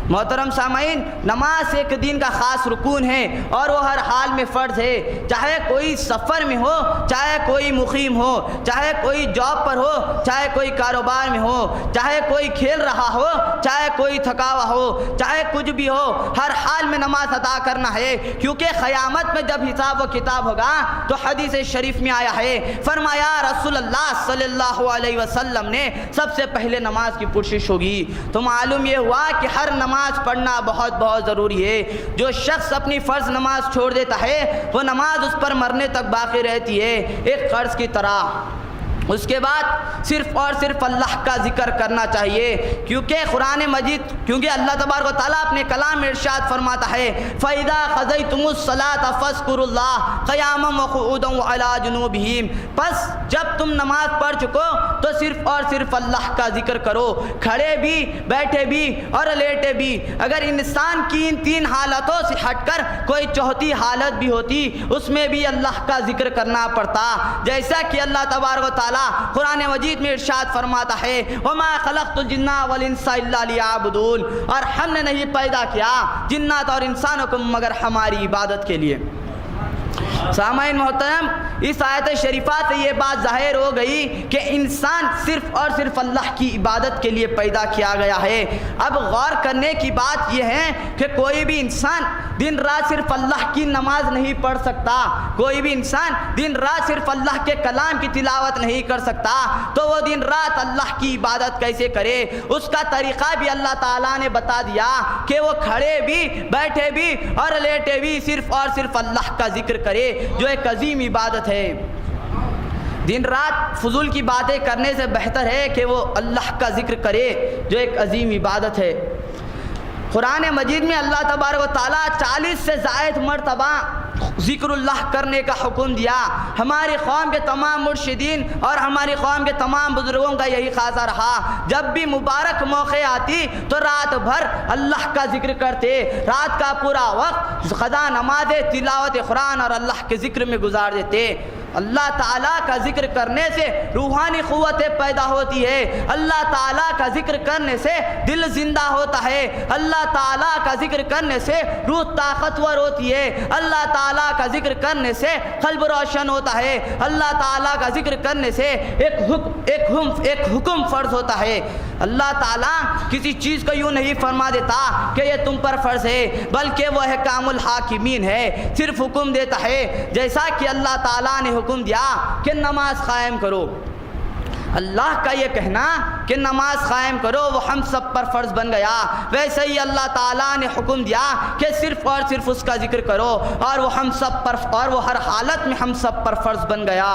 محترم سامعین، نماز ایک دین کا خاص رکن ہے اور وہ ہر حال میں فرض ہے، چاہے کوئی سفر میں ہو، چاہے کوئی مقیم ہو، چاہے کوئی جاب پر ہو، چاہے کوئی کاروبار میں ہو، چاہے کوئی کھیل رہا ہو، چاہے کوئی تھکا ہوا ہو، چاہے کچھ بھی ہو، ہر حال میں نماز ادا کرنا ہے. کیونکہ قیامت میں جب حساب و کتاب ہوگا تو حدیث شریف میں آیا ہے، فرمایا رسول اللہ صلی اللہ علیہ وسلم نے سب سے پہلے نماز کی پرسش ہوگی. تو معلوم یہ ہوا کہ ہر نماز پڑھنا بہت بہت ضروری ہے. جو شخص اپنی فرض نماز چھوڑ دیتا ہے وہ نماز اس پر مرنے تک باقی رہتی ہے، ایک قرض کی طرح. اس کے بعد صرف اور صرف اللہ کا ذکر کرنا چاہیے، کیونکہ قرآن مجید، کیونکہ اللہ تبارک و تعالیٰ اپنے کلام میں ارشاد فرماتا ہے فَإِذَا قَضَيْتُمُ الصَّلَاةَ فَاذْكُرُوا اللَّهَ قِيَامًا وَقُعُودًا وَعَلَىٰ جُنُوبِهِمْ. بس جب تم نماز پڑھ چکو تو صرف اور صرف اللہ کا ذکر کرو، کھڑے بھی، بیٹھے بھی اور لیٹے بھی. اگر انسان کی ان تین حالتوں سے ہٹ کر کوئی چوتھی حالت بھی ہوتی اس میں بھی اللہ کا ذکر کرنا پڑتا، جیسا کہ اللہ تبارک و تعالیٰ قرآن مجید میں ارشاد فرماتا ہے وَمَا خَلَقْتُ الْجِنَّ وَالْإِنسَ إِلَّا لِيَعْبُدُونَ، اور ہم نے نہیں پیدا کیا جنات اور انسانوں کو مگر ہماری عبادت کے لیے. سامعین محترم، اس آیت شریفہ سے یہ بات ظاہر ہو گئی کہ انسان صرف اور صرف اللہ کی عبادت کے لیے پیدا کیا گیا ہے. اب غور کرنے کی بات یہ ہے کہ کوئی بھی انسان دن رات صرف اللہ کی نماز نہیں پڑھ سکتا، کوئی بھی انسان دن رات صرف اللہ کے کلام کی تلاوت نہیں کر سکتا، تو وہ دن رات اللہ کی عبادت کیسے کرے؟ اس کا طریقہ بھی اللہ تعالیٰ نے بتا دیا کہ وہ کھڑے بھی، بیٹھے بھی اور لیٹے بھی صرف اور صرف اللہ کا ذکر کرے، جو ایک عظیم عبادت ہے. دن رات فضول کی باتیں کرنے سے بہتر ہے کہ وہ اللہ کا ذکر کرے، جو ایک عظیم عبادت ہے. قرآن مجید میں اللہ تبارک و تعالیٰ 40 سے زائد مرتبہ ذکر اللہ کرنے کا حکم دیا. ہماری قوم کے تمام مرشدین اور ہماری قوم کے تمام بزرگوں کا یہی خاصہ رہا. جب بھی مبارک موقع آتی تو رات بھر اللہ کا ذکر کرتے. رات کا پورا وقت قضا نماز تلاوت قرآن اور اللہ کے ذکر میں گزار دیتے. اللہ تعالیٰ کا ذکر کرنے سے روحانی قوتیں پیدا ہوتی ہے. اللہ تعالیٰ کا ذکر کرنے سے دل زندہ ہوتا ہے. اللہ تعالیٰ کا ذکر کرنے سے روح طاقتور ہوتی ہے. اللہ تعالیٰ کا ذکر کرنے سے قلب روشن ہوتا ہے. اللہ تعالیٰ کا ذکر کرنے سے ایک حکم فرض ہوتا ہے. اللہ تعالیٰ کسی چیز کو یوں نہیں فرما دیتا کہ یہ تم پر فرض ہے، بلکہ وہ حکام الحاکمین ہے، صرف حکم دیتا ہے. جیسا کہ اللہ تعالیٰ نے حکم دیا کہ نماز قائم کرو، اللہ کا یہ کہنا کہ نماز قائم کرو وہ ہم سب پر فرض بن گیا. ویسے ہی اللہ تعالیٰ نے حکم دیا کہ صرف اور صرف اس کا ذکر کرو، اور وہ ہم سب پر، اور وہ ہر حالت میں ہم سب پر فرض بن گیا.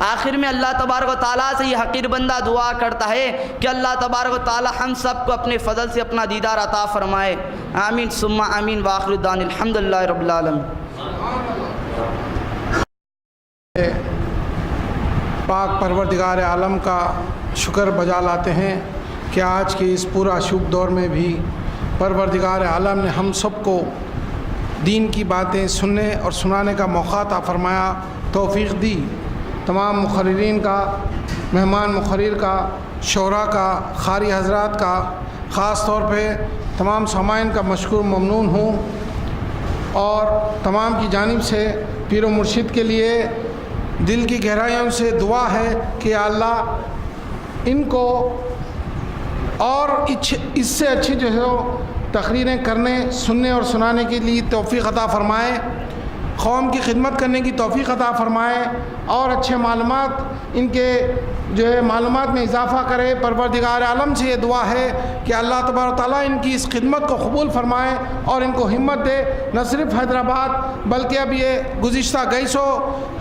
آخر میں اللہ تبارک و تعالیٰ سے یہ حقیر بندہ دعا کرتا ہے کہ اللہ تبارک و تعالیٰ ہم سب کو اپنے فضل سے اپنا دیدار عطا فرمائے. آمین ثم آمین. وآخر دعوانا الحمدللہ رب العالمین. پاک پروردگار عالم کا شکر بجا لاتے ہیں کہ آج کے اس پورا شب دور میں بھی پروردگار عالم نے ہم سب کو دین کی باتیں سننے اور سنانے کا موقع عطا فرمایا، توفیق دی. تمام مقررین کا، مہمان مقرر کا، شعراء کا، قاری حضرات کا، خاص طور پہ تمام سامعین کا مشکور ممنون ہوں. اور تمام کی جانب سے پیر و مرشد کے لیے دل کی گہرائیوں سے دعا ہے کہ یا اللہ ان کو اور اس سے اچھی جو ہے تقریریں کرنے، سننے اور سنانے کے لیے توفیق عطا فرمائے، قوم کی خدمت کرنے کی توفیق عطا فرمائے، اور اچھے معلومات ان کے جو ہے معلومات میں اضافہ کرے. پروردگار عالم سے یہ دعا ہے کہ اللہ تبارک و تعالیٰ ان کی اس خدمت کو قبول فرمائے اور ان کو ہمت دے. نہ صرف حیدرآباد بلکہ اب یہ گزشتہ 200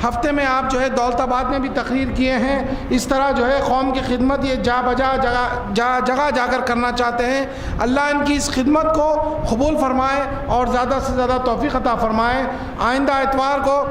ہفتے میں آپ جو ہے دولت آباد میں بھی تقریر کیے ہیں. اس طرح جو ہے قوم کی خدمت یہ جگہ جا کر کرنا چاہتے ہیں. اللہ ان کی اس خدمت کو قبول فرمائے اور زیادہ سے زیادہ توفیق عطا فرمائے. آئندہ اتوار کو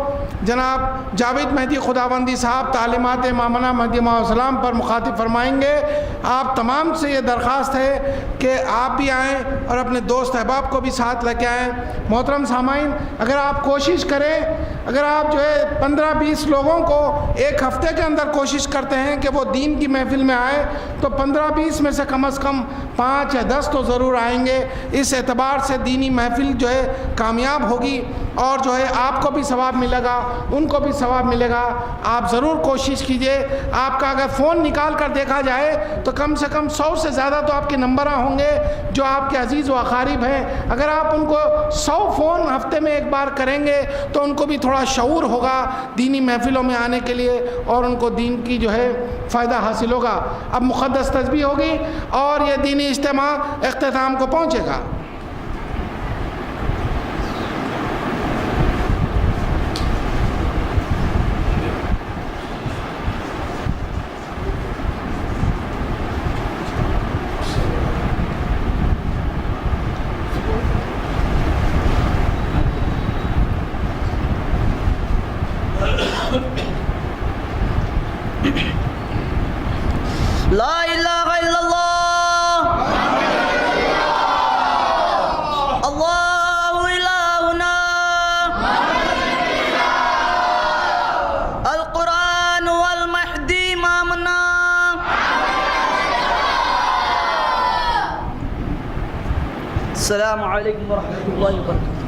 جناب جاوید مہدی خداوندی صاحب تعلیمات امامنا مہدی علیہ السلام پر مخاطب فرمائیں گے. آپ تمام سے یہ درخواست ہے کہ آپ بھی آئیں اور اپنے دوست احباب کو بھی ساتھ لے کے آئیں. محترم سامعین، اگر آپ کوشش کریں، اگر آپ جو ہے 15-20 لوگوں کو ایک ہفتے کے اندر کوشش کرتے ہیں کہ وہ دین کی محفل میں آئے تو 15-20 میں سے کم 5 یا 10 تو ضرور آئیں گے. اس اعتبار سے دینی محفل جو ہے کامیاب ہوگی اور جو ہے آپ کو بھی ثواب ملے گا، ان کو بھی ثواب ملے گا. آپ ضرور کوشش کیجئے. آپ کا اگر فون نکال کر دیکھا جائے تو کم سے کم 100 سے زیادہ تو آپ کے نمبر ہوں گے جو آپ کے عزیز و اقارب ہیں. اگر آپ ان کو 100 فون ہفتے میں ایک بار کریں گے تو ان کو بھی تھوڑا شعور ہوگا دینی محفلوں میں آنے کے لیے اور ان کو دین کی جو ہے فائدہ حاصل ہوگا. اب مقدس تسبیح ہوگی اور یہ دینی اجتماع اختتام کو پہنچے گا. لا الہ الا اللہ اللہ الہنا القرآن والمہدی امامنا. السلام علیکم ورحمۃ اللہ وبرکاتہ.